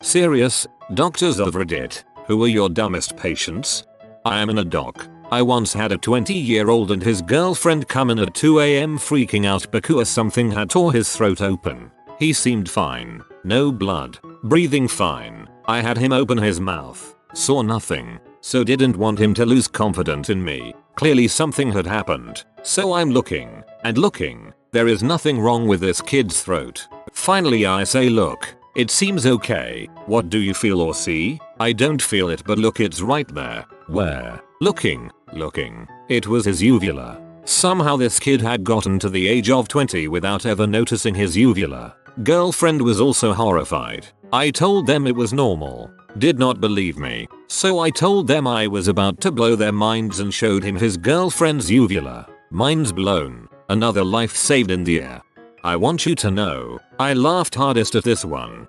Serious, doctors of Reddit, who are your dumbest patients? I am in a doc. I once had a 20-year-old and his girlfriend come in at 2 AM freaking out because something had tore his throat open. He seemed fine. No blood. Breathing fine. I had him open his mouth. Saw nothing. So didn't want him to lose confidence in me. Clearly something had happened. So I'm looking. And looking. There is nothing wrong with this kid's throat. Finally I say, look. It seems okay. What do you feel or see? I don't feel it, but look, it's right there. Where? Looking. It was his uvula. Somehow this kid had gotten to the age of 20 without ever noticing his uvula. Girlfriend was also horrified. I told them it was normal. Did not believe me. So I told them I was about to blow their minds and showed him his girlfriend's uvula. Minds blown. Another life saved in the air. I want you to know, I laughed hardest at this one.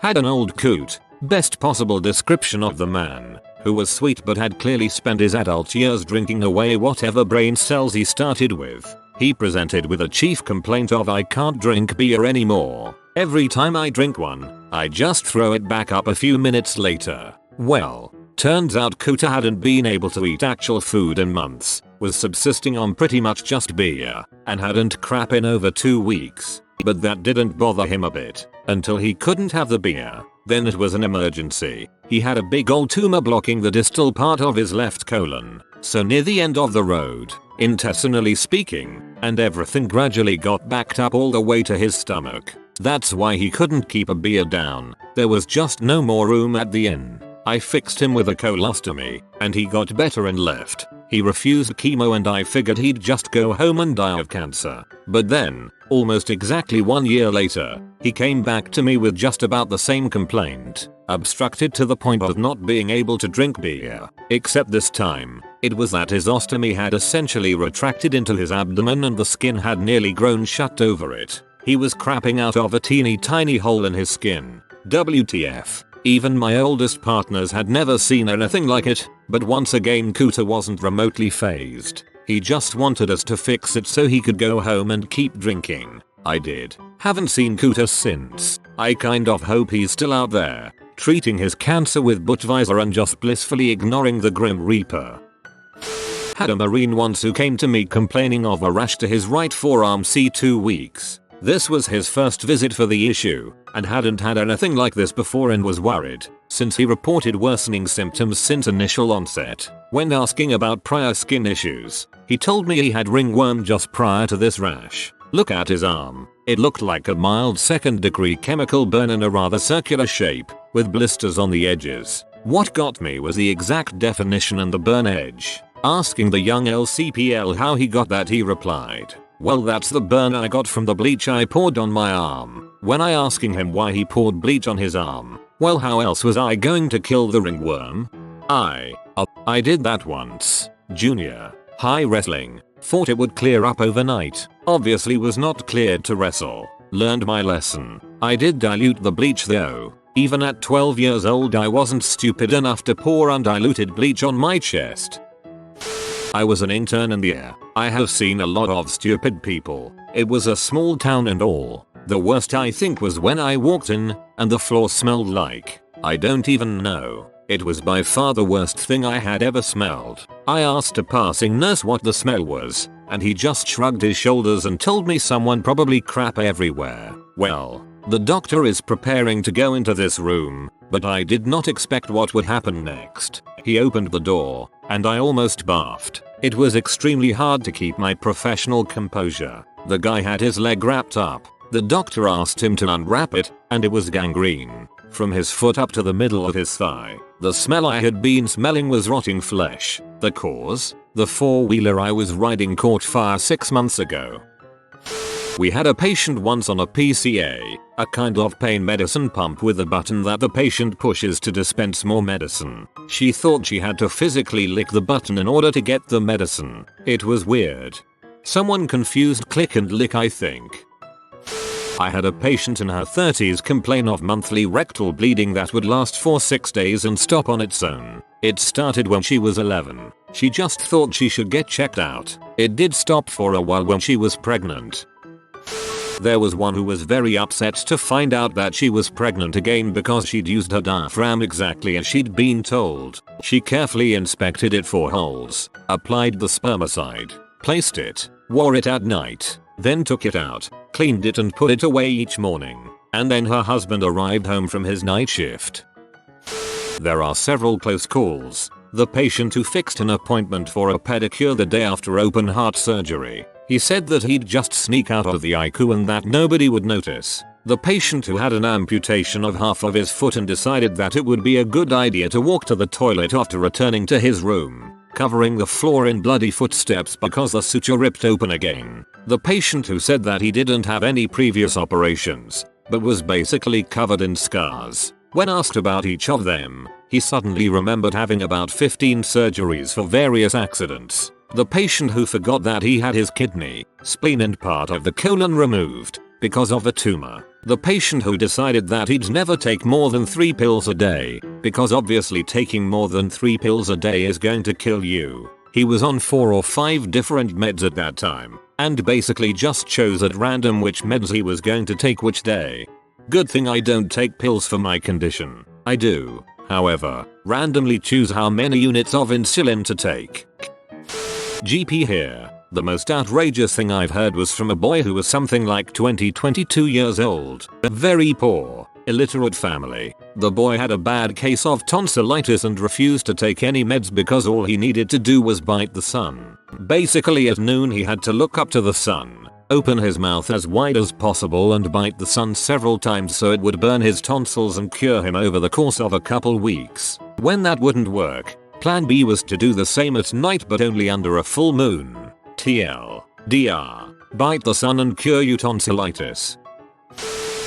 Had an old coot. Best possible description of the man, who was sweet but had clearly spent his adult years drinking away whatever brain cells he started with. He presented with a chief complaint of, I can't drink beer anymore. Every time I drink one, I just throw it back up a few minutes later. Well, turns out Cooter hadn't been able to eat actual food in months, was subsisting on pretty much just beer, and hadn't crap in over 2 weeks. But that didn't bother him a bit, until he couldn't have the beer. Then it was an emergency. He had a big old tumor blocking the distal part of his left colon, so near the end of the road, intestinally speaking, and everything gradually got backed up all the way to his stomach. That's why he couldn't keep a beer down. There was just no more room at the inn. I fixed him with a colostomy, and he got better and left. He refused chemo and I figured he'd just go home and die of cancer. But then, almost exactly 1 year later, he came back to me with just about the same complaint, obstructed to the point of not being able to drink beer. Except this time, it was that his ostomy had essentially retracted into his abdomen and the skin had nearly grown shut over it. He was crapping out of a teeny tiny hole in his skin. WTF. Even my oldest partners had never seen anything like it, but once again Cooter wasn't remotely phased. He just wanted us to fix it so he could go home and keep drinking. I did. Haven't seen Cooter since. I kind of hope he's still out there, treating his cancer with Budweiser and just blissfully ignoring the Grim Reaper. Had a Marine once who came to me complaining of a rash to his right forearm C2 weeks. This was his first visit for the issue, and hadn't had anything like this before and was worried, since he reported worsening symptoms since initial onset. When asking about prior skin issues, he told me he had ringworm just prior to this rash. Look at his arm. It looked like a mild second-degree chemical burn in a rather circular shape, with blisters on the edges. What got me was the exact definition and the burn edge. Asking the young LCPL how he got that, he replied, "Well, that's the burn I got from the bleach I poured on my arm." When I asking him why he poured bleach on his arm, well, how else was I going to kill the ringworm? I did that once. Junior high wrestling. Thought it would clear up overnight. Obviously was not cleared to wrestle. Learned my lesson. I did dilute the bleach though. Even at 12 years old I wasn't stupid enough to pour undiluted bleach on my chest. I was an intern in the air. I have seen a lot of stupid people. It was a small town and all. The worst I think was when I walked in and the floor smelled like, I don't even know. It was by far the worst thing I had ever smelled. I asked a passing nurse what the smell was, and he just shrugged his shoulders and told me someone probably crap everywhere. Well, the doctor is preparing to go into this room, but I did not expect what would happen next. He opened the door, and I almost barfed. It was extremely hard to keep my professional composure. The guy had his leg wrapped up. The doctor asked him to unwrap it, and it was gangrene. From his foot up to the middle of his thigh. The smell I had been smelling was rotting flesh. The cause? The four-wheeler I was riding caught fire 6 months ago. We had a patient once on a PCA, a kind of pain medicine pump with a button that the patient pushes to dispense more medicine. She thought she had to physically lick the button in order to get the medicine. It was weird. Someone confused click and lick, I think. I had a patient in her 30s complain of monthly rectal bleeding that would last for 6 days and stop on its own. It started when she was 11. She just thought she should get checked out. It did stop for a while when she was pregnant. There was one who was very upset to find out that she was pregnant again because she'd used her diaphragm exactly as she'd been told. She carefully inspected it for holes, applied the spermicide, placed it, wore it at night, then took it out, cleaned it and put it away each morning. And then her husband arrived home from his night shift. There are several close calls. The patient who fixed an appointment for a pedicure the day after open heart surgery. He said that he'd just sneak out of the ICU and that nobody would notice. The patient who had an amputation of half of his foot and decided that it would be a good idea to walk to the toilet after returning to his room, covering the floor in bloody footsteps because the suture ripped open again. The patient who said that he didn't have any previous operations, but was basically covered in scars. When asked about each of them, he suddenly remembered having about 15 surgeries for various accidents. The patient who forgot that he had his kidney, spleen and part of the colon removed because of a tumor. The patient who decided that he'd never take more than 3 pills a day, because obviously taking more than 3 pills a day is going to kill you. He was on 4 or 5 different meds at that time, and basically just chose at random which meds he was going to take which day. Good thing I don't take pills for my condition. I do, however, randomly choose how many units of insulin to take. GP here. The most outrageous thing I've heard was from a boy who was something like 22 years old. A very poor, illiterate family. The boy had a bad case of tonsillitis and refused to take any meds because all he needed to do was bite the sun. Basically at noon he had to look up to the sun, open his mouth as wide as possible and bite the sun several times so it would burn his tonsils and cure him over the course of a couple weeks. When that wouldn't work, plan B was to do the same at night but only under a full moon. TLDR. Bite the sun and cure you tonsillitis.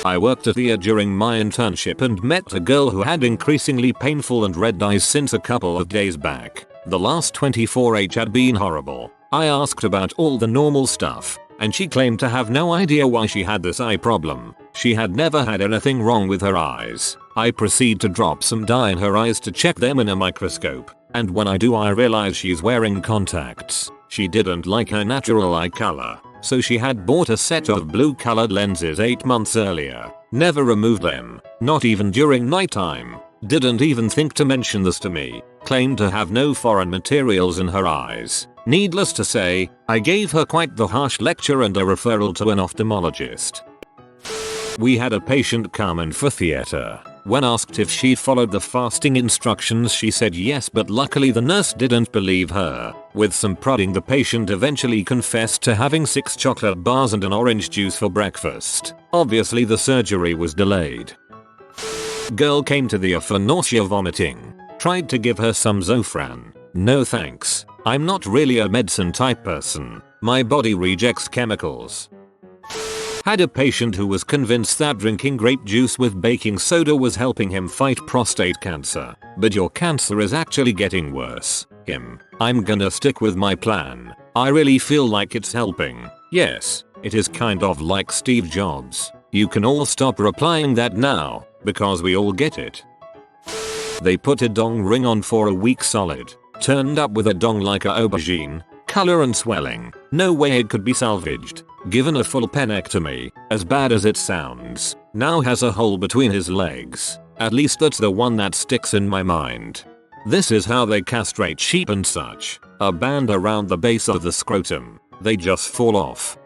I worked at the during my internship and met a girl who had increasingly painful and red eyes since a couple of days back. The last 24h had been horrible. I asked about all the normal stuff, and she claimed to have no idea why she had this eye problem. She had never had anything wrong with her eyes. I proceed to drop some dye in her eyes to check them in a microscope, and when I do I realize she's wearing contacts. She didn't like her natural eye color, so she had bought a set of blue colored lenses 8 months earlier. Never removed them, not even during nighttime. Didn't even think to mention this to me. Claimed to have no foreign materials in her eyes. Needless to say, I gave her quite the harsh lecture and a referral to an ophthalmologist. We had a patient come in for theater. When asked if she'd followed the fasting instructions she said yes, but luckily the nurse didn't believe her. With some prodding the patient eventually confessed to having 6 chocolate bars and an orange juice for breakfast. Obviously the surgery was delayed. Girl came to the for nausea vomiting. Tried to give her some Zofran. No thanks. I'm not really a medicine type person. My body rejects chemicals. Had a patient who was convinced that drinking grape juice with baking soda was helping him fight prostate cancer. But your cancer is actually getting worse. I'm gonna stick with my plan. I really feel like it's helping. Yes, it is kind of like Steve Jobs. You can all stop replying that now, because we all get it. They put a dong ring on for a week solid. Turned up with a dong like a aubergine, color and swelling. No way it could be salvaged. Given a full penectomy, as bad as it sounds. Now has a hole between his legs. At least that's the one that sticks in my mind. This is how they castrate sheep and such. A band around the base of the scrotum. They just fall off.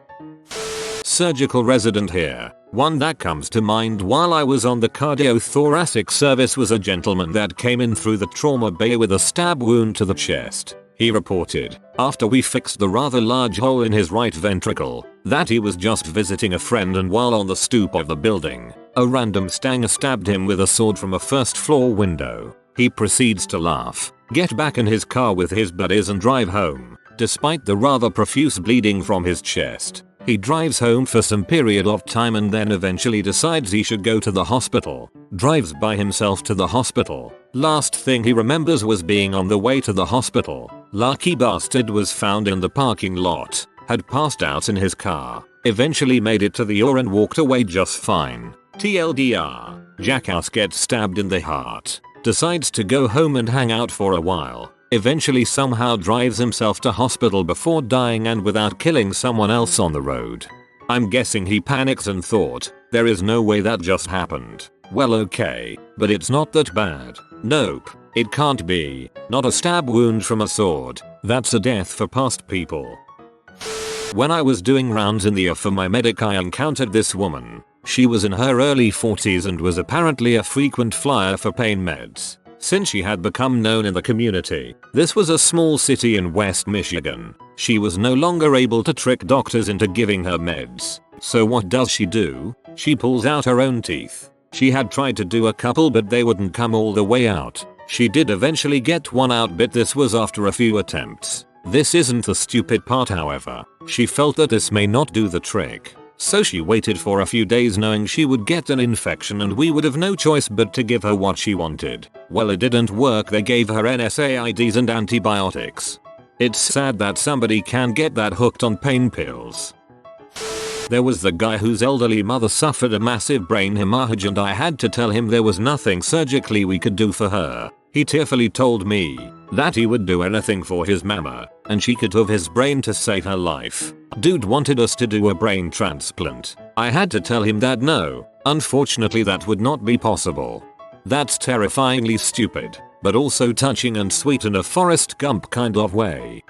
Surgical resident here. One that comes to mind while I was on the cardiothoracic service was a gentleman that came in through the trauma bay with a stab wound to the chest. He reported, after we fixed the rather large hole in his right ventricle, that he was just visiting a friend and while on the stoop of the building, a random stanger stabbed him with a sword from a first floor window. He proceeds to laugh, get back in his car with his buddies and drive home, despite the rather profuse bleeding from his chest. He drives home for some period of time and then eventually decides he should go to the hospital. Drives by himself to the hospital. Last thing he remembers was being on the way to the hospital. Lucky bastard was found in the parking lot. Had passed out in his car. Eventually made it to the OR and walked away just fine. TLDR. Jackass gets stabbed in the heart. Decides to go home and hang out for a while. Eventually somehow drives himself to hospital before dying and without killing someone else on the road. I'm guessing he panicked and thought, there is no way that just happened. Well okay, but it's not that bad. Nope, it can't be. Not a stab wound from a sword. That's a death for past people. When I was doing rounds in the for my medic, I encountered this woman. She was in her early 40s and was apparently a frequent flyer for pain meds. Since she had become known in the community, this was a small city in West Michigan, she was no longer able to trick doctors into giving her meds. So what does she do? She pulls out her own teeth. She had tried to do a couple but they wouldn't come all the way out. She did eventually get one out, but this was after a few attempts. This isn't the stupid part, however. She felt that this may not do the trick. So she waited for a few days knowing she would get an infection and we would have no choice but to give her what she wanted. Well, it didn't work. They gave her NSAIDs and antibiotics. It's sad that somebody can get that hooked on pain pills. There was the guy whose elderly mother suffered a massive brain hemorrhage and I had to tell him there was nothing surgically we could do for her. He tearfully told me that he would do anything for his mama and she could have his brain to save her life. Dude wanted us to do a brain transplant. I had to tell him that no, unfortunately that would not be possible. That's terrifyingly stupid, but also touching and sweet in a Forrest Gump kind of way.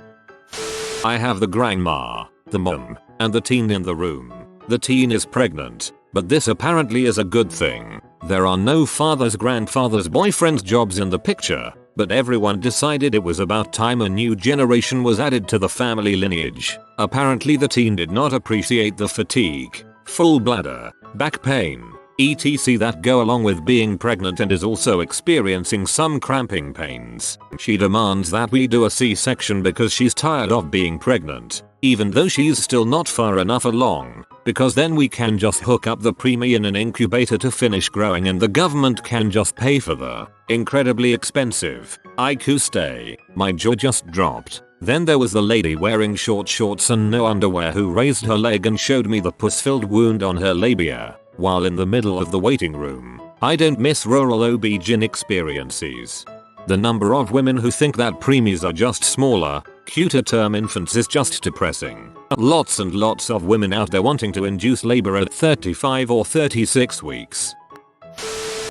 I have the grandma, the mom, and the teen in the room. The teen is pregnant, but this apparently is a good thing. There are no fathers, grandfathers, boyfriends, jobs in the picture, but everyone decided it was about time a new generation was added to the family lineage. Apparently the teen did not appreciate the fatigue, full bladder, back pain, etc. that go along with being pregnant and is also experiencing some cramping pains. She demands that we do a C-section because she's tired of being pregnant, even though she's still not far enough along, because then we can just hook up the preemie in an incubator to finish growing and the government can just pay for the incredibly expensive IQ stay. My jaw just dropped. Then there was the lady wearing short shorts and no underwear who raised her leg and showed me the pus-filled wound on her labia while in the middle of the waiting room. I don't miss rural OB-GYN experiences. The number of women who think that preemies are just smaller, cuter term infants is just depressing. Lots and lots of women out there wanting to induce labor at 35 or 36 weeks.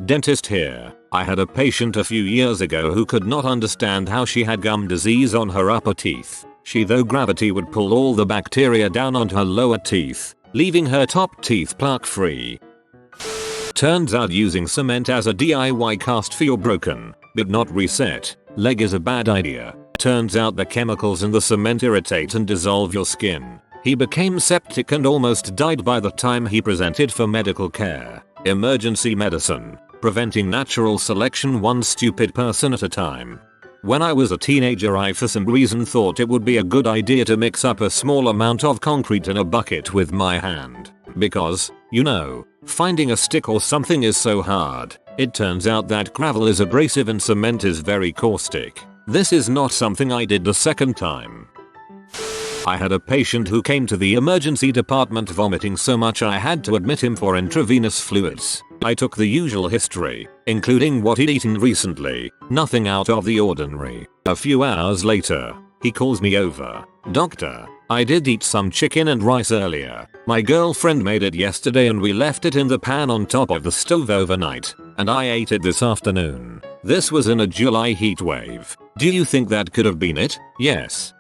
Dentist here. I had a patient a few years ago who could not understand how she had gum disease on her upper teeth. She thought gravity would pull all the bacteria down onto her lower teeth, leaving her top teeth plaque free. Turns out using cement as a DIY cast for your broken, but not reset, leg is a bad idea. Turns out the chemicals in the cement irritate and dissolve your skin. He became septic and almost died by the time he presented for medical care. Emergency medicine, preventing natural selection one stupid person at a time. When I was a teenager, I for some reason thought it would be a good idea to mix up a small amount of concrete in a bucket with my hand. Because, you know, finding a stick or something is so hard. It turns out that gravel is abrasive and cement is very caustic. This is not something I did the second time. I had a patient who came to the emergency department vomiting so much I had to admit him for intravenous fluids. I took the usual history, including what he'd eaten recently, nothing out of the ordinary. A few hours later, he calls me over. "Doctor, I did eat some chicken and rice earlier. My girlfriend made it yesterday and we left it in the pan on top of the stove overnight, and I ate it this afternoon. This was in a July heat wave. Do you think that could have been it?" Yes,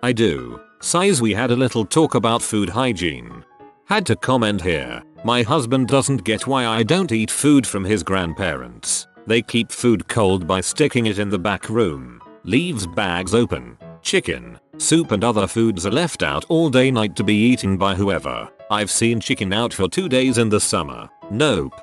I do. Size, we had a little talk about food hygiene. Had to comment here. My husband doesn't get why I don't eat food from his grandparents. They keep food cold by sticking it in the back room. Leaves bags open. Chicken, soup and other foods are left out all day night to be eaten by whoever. I've seen chicken out for 2 days in the summer. Nope.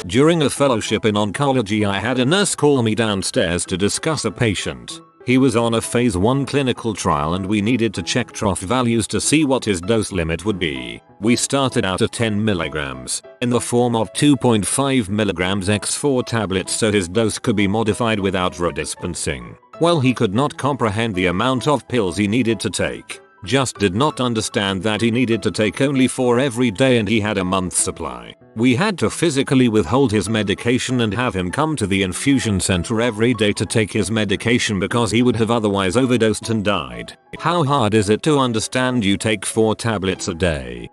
During a fellowship in oncology, I had a nurse call me downstairs to discuss a patient. He was on a phase 1 clinical trial and we needed to check trough values to see what his dose limit would be. We started out at 10 mg in the form of 2.5 mg x4 tablets so his dose could be modified without redispensing. Well, he could not comprehend the amount of pills he needed to take. Just did not understand that he needed to take only 4 every day and he had a month's supply. We had to physically withhold his medication and have him come to the infusion center every day to take his medication because he would have otherwise overdosed and died. How hard is it to understand you take 4 tablets a day?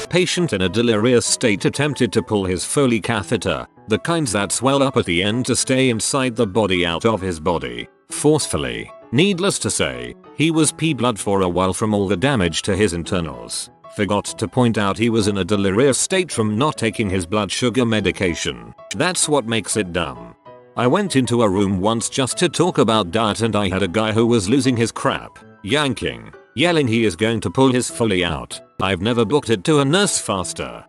Patient in a delirious state attempted to pull his Foley catheter, the kinds that swell up at the end to stay inside the body, out of his body, forcefully. Needless to say, he was pee blood for a while from all the damage to his internals. Forgot to point out he was in a delirious state from not taking his blood sugar medication. That's what makes it dumb. I went into a room once just to talk about diet and I had a guy who was losing his crap, yanking, yelling he is going to pull his Foley out. I've never booked it to a nurse faster.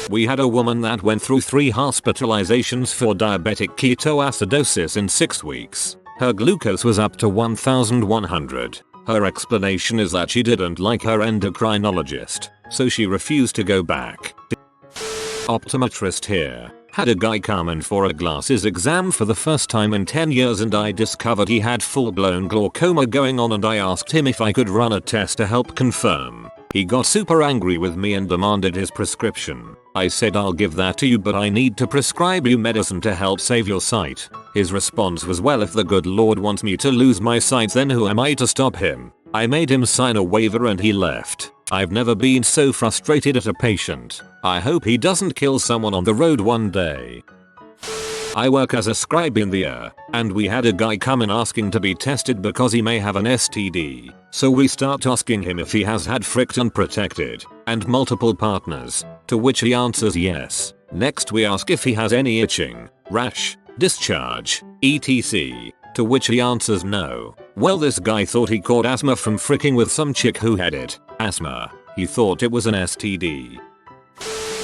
We had a woman that went through 3 hospitalizations for diabetic ketoacidosis in 6 weeks. Her glucose was up to 1100. Her explanation is that she didn't like her endocrinologist, so she refused to go back. Optometrist here. Had a guy come in for a glasses exam for the first time in 10 years and I discovered he had full-blown glaucoma going on and I asked him if I could run a test to help confirm. He got super angry with me and demanded his prescription. I said I'll give that to you but I need to prescribe you medicine to help save your sight. His response was, well, if the good Lord wants me to lose my sight then who am I to stop him? I made him sign a waiver and he left. I've never been so frustrated at a patient. I hope he doesn't kill someone on the road one day. I work as a scribe in the ER, and we had a guy come in asking to be tested because he may have an STD. So we start asking him if he has had fricked unprotected, and multiple partners, to which he answers yes. Next we ask if he has any itching, rash, discharge, etc. To which he answers no. Well, this guy thought he caught asthma from fricking with some chick who had it. Asthma. He thought it was an STD.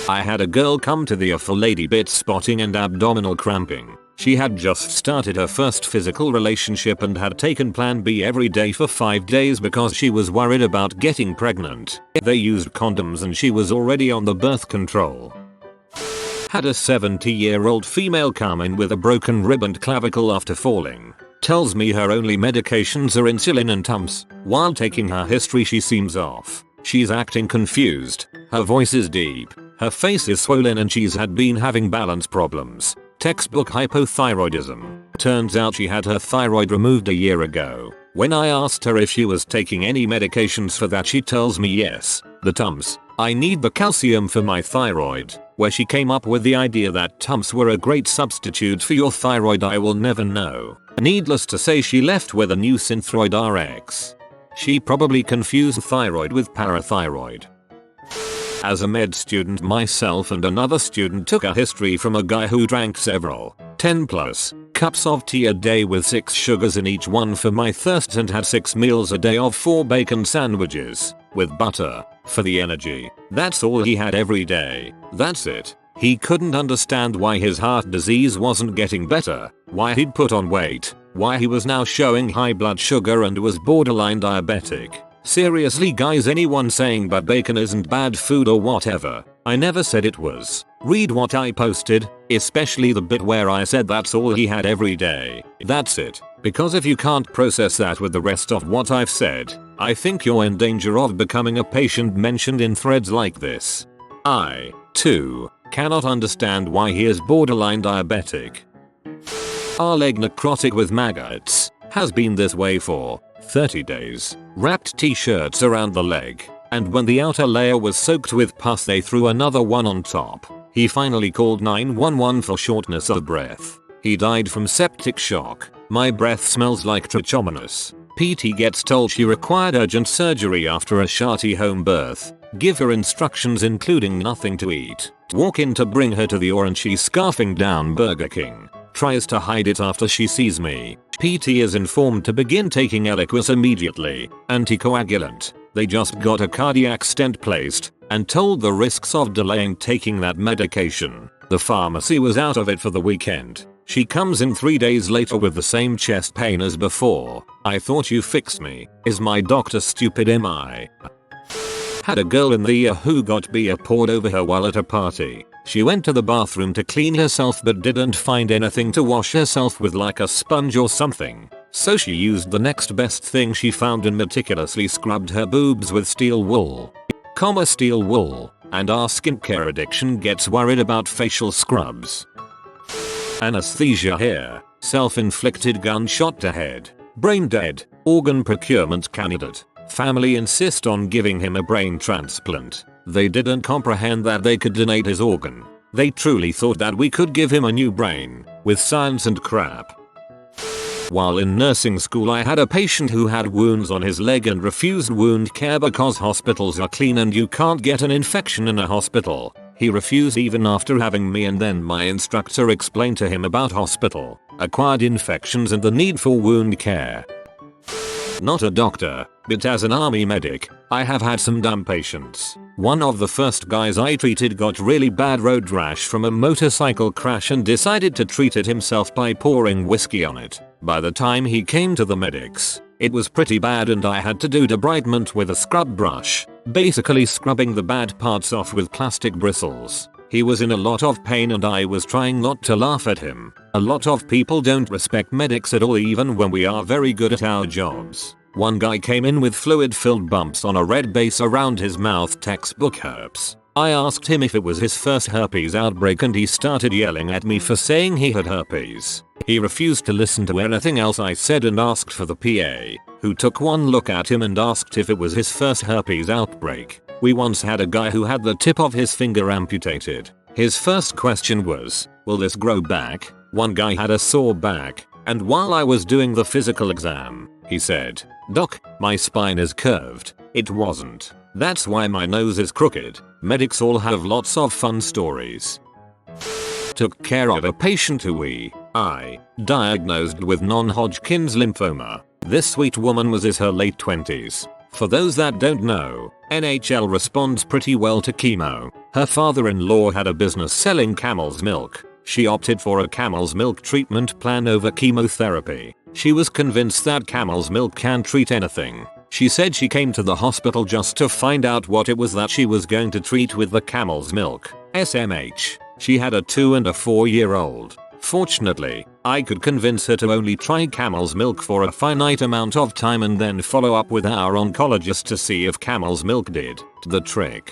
I had a girl come to the ER for lady bit spotting and abdominal cramping. She had just started her first physical relationship and had taken Plan B every day for 5 days because she was worried about getting pregnant. They used condoms and she was already on the birth control. Had a 70-year-old female come in with a broken rib and clavicle after falling. Tells me her only medications are insulin and Tums. While taking her history she seems off. She's acting confused. Her voice is deep. Her face is swollen and she's had been having balance problems. Textbook hypothyroidism. Turns out she had her thyroid removed a year ago. When I asked her if she was taking any medications for that she tells me yes, the Tums. I need the calcium for my thyroid. Where she came up with the idea that Tums were a great substitute for your thyroid I will never know. Needless to say she left with a new Synthroid RX. She probably confused thyroid with parathyroid. As a med student myself and another student took a history from a guy who drank several 10+ cups of tea a day with 6 sugars in each one for my thirst and had 6 meals a day of 4 bacon sandwiches with butter for the energy. That's all he had every day. That's it. He couldn't understand why his heart disease wasn't getting better, why he'd put on weight, why he was now showing high blood sugar and was borderline diabetic. Seriously guys, anyone saying but bacon isn't bad food or whatever, I never said it was. Read what I posted, especially the bit where I said that's all he had every day. That's it. Because if you can't process that with the rest of what I've said, I think you're in danger of becoming a patient mentioned in threads like this. I, too, cannot understand why he is borderline diabetic. Our leg necrotic with maggots has been this way for 30 days. Wrapped t-shirts around the leg, and when the outer layer was soaked with pus they threw another one on top. He finally called 911 for shortness of breath. He died from septic shock. My breath smells like trichomonas. PT gets told she required urgent surgery after a sharty home birth. Give her instructions including nothing to eat. Walk in to bring her to the OR and she's scarfing down Burger King. Tries to hide it after she sees me. PT is informed to begin taking Eliquis immediately. Anticoagulant. They just got a cardiac stent placed and told the risks of delaying taking that medication. The pharmacy was out of it for the weekend. She comes in 3 days later with the same chest pain as before. I thought you fixed me. Is my doctor stupid? Am I? Had a girl in the ER who got beer poured over her while at a party. She went to the bathroom to clean herself but didn't find anything to wash herself with, like a sponge or something. So she used the next best thing she found and meticulously scrubbed her boobs with steel wool. steal wool, and our skincare addiction gets worried about facial scrubs. Anesthesia here, self-inflicted gunshot to head, brain dead, organ procurement candidate. Family insist on giving him a brain transplant. They didn't comprehend that they could donate his organ. They truly thought that we could give him a new brain, with science and crap. While in nursing school I had a patient who had wounds on his leg and refused wound care because hospitals are clean and you can't get an infection in a hospital. He refused even after having me, and then my instructor explained to him about hospital-acquired infections and the need for wound care. Not a doctor, but as an army medic, I have had some dumb patients. One of the first guys I treated got really bad road rash from a motorcycle crash and decided to treat it himself by pouring whiskey on it. By the time he came to the medics, it was pretty bad and I had to do debridement with a scrub brush, basically scrubbing the bad parts off with plastic bristles. He was in a lot of pain and I was trying not to laugh at him. A lot of people don't respect medics at all, even when we are very good at our jobs. One guy came in with fluid-filled bumps on a red base around his mouth, textbook herpes. I asked him if it was his first herpes outbreak and he started yelling at me for saying he had herpes. He refused to listen to anything else I said and asked for the PA, who took one look at him and asked if it was his first herpes outbreak. We once had a guy who had the tip of his finger amputated. His first question was, "Will this grow back?" One guy had a sore back, and while I was doing the physical exam, he said, "Doc, my spine is curved." It wasn't. That's why my nose is crooked. Medics all have lots of fun stories. Took care of a patient who I diagnosed with non-Hodgkin's lymphoma. This sweet woman was in her late 20s. For those that don't know, NHL responds pretty well to chemo. Her father-in-law had a business selling camel's milk. She opted for a camel's milk treatment plan over chemotherapy. She was convinced that camel's milk can treat anything. She said she came to the hospital just to find out what it was that she was going to treat with the camel's milk. SMH. She had a 2 and a 4-year-old. Fortunately, I could convince her to only try camel's milk for a finite amount of time and then follow up with our oncologist to see if camel's milk did the trick.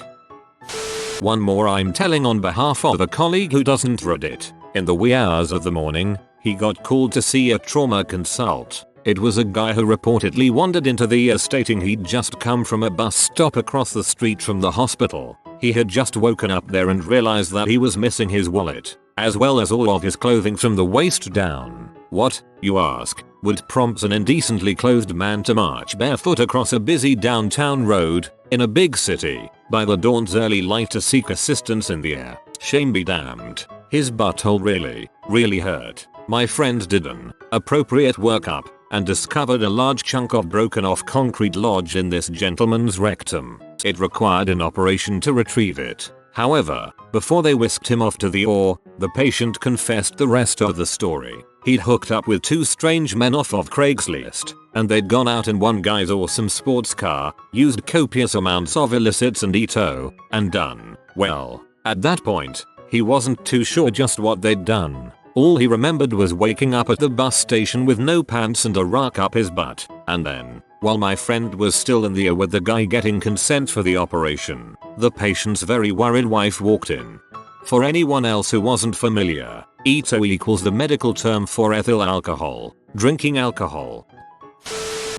One more I'm telling on behalf of a colleague who doesn't read it. In the wee hours of the morning, he got called to see a trauma consult. It was a guy who reportedly wandered into the ER stating he'd just come from a bus stop across the street from the hospital. He had just woken up there and realized that he was missing his wallet, as well as all of his clothing from the waist down. What, you ask, would prompt an indecently clothed man to march barefoot across a busy downtown road, in a big city, by the dawn's early light to seek assistance in the air? Shame be damned. His butthole really hurt. My friend did an appropriate workup and discovered a large chunk of broken off concrete lodged in this gentleman's rectum. It required an operation to retrieve it. However, before they whisked him off to the OR, the patient confessed the rest of the story. He'd hooked up with 2 strange men off of Craigslist, and they'd gone out in one guy's awesome sports car, used copious amounts of illicits and eto, and done. Well, at that point, he wasn't too sure just what they'd done. All he remembered was waking up at the bus station with no pants and a rock up his butt. And then, while my friend was still in the air with the guy getting consent for the operation, the patient's very worried wife walked in. For anyone else who wasn't familiar, ETO equals the medical term for ethyl alcohol, drinking alcohol.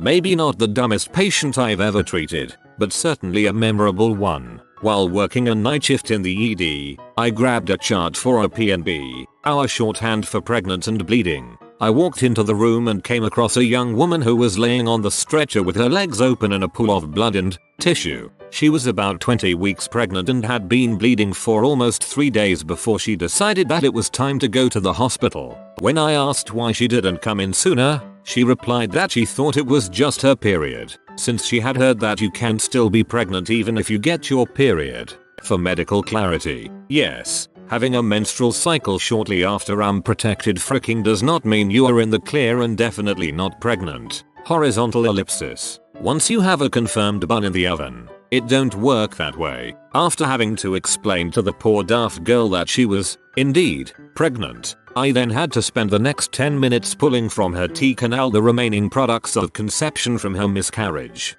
Maybe not the dumbest patient I've ever treated, but certainly a memorable one. While working a night shift in the ED, I grabbed a chart for a PNB, our shorthand for pregnant and bleeding. I walked into the room and came across a young woman who was laying on the stretcher with her legs open in a pool of blood and tissue. She was about 20 weeks pregnant and had been bleeding for almost 3 days before she decided that it was time to go to the hospital. When I asked why she didn't come in sooner, she replied that she thought it was just her period, since she had heard that you can still be pregnant even if you get your period. For medical clarity, yes, having a menstrual cycle shortly after unprotected fricking does not mean you are in the clear and definitely not pregnant. Horizontal ellipsis. Once you have a confirmed bun in the oven, it don't work that way. After having to explain to the poor daft girl that she was, indeed, pregnant, I then had to spend the next 10 minutes pulling from her T-canal the remaining products of conception from her miscarriage.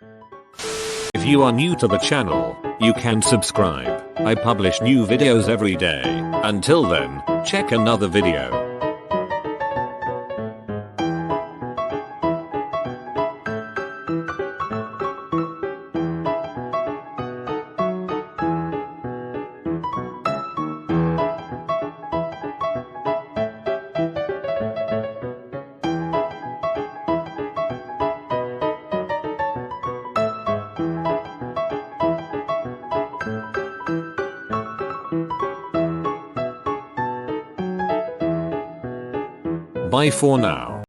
If you are new to the channel, you can subscribe. I publish new videos every day. Until then, check another video. Bye for now.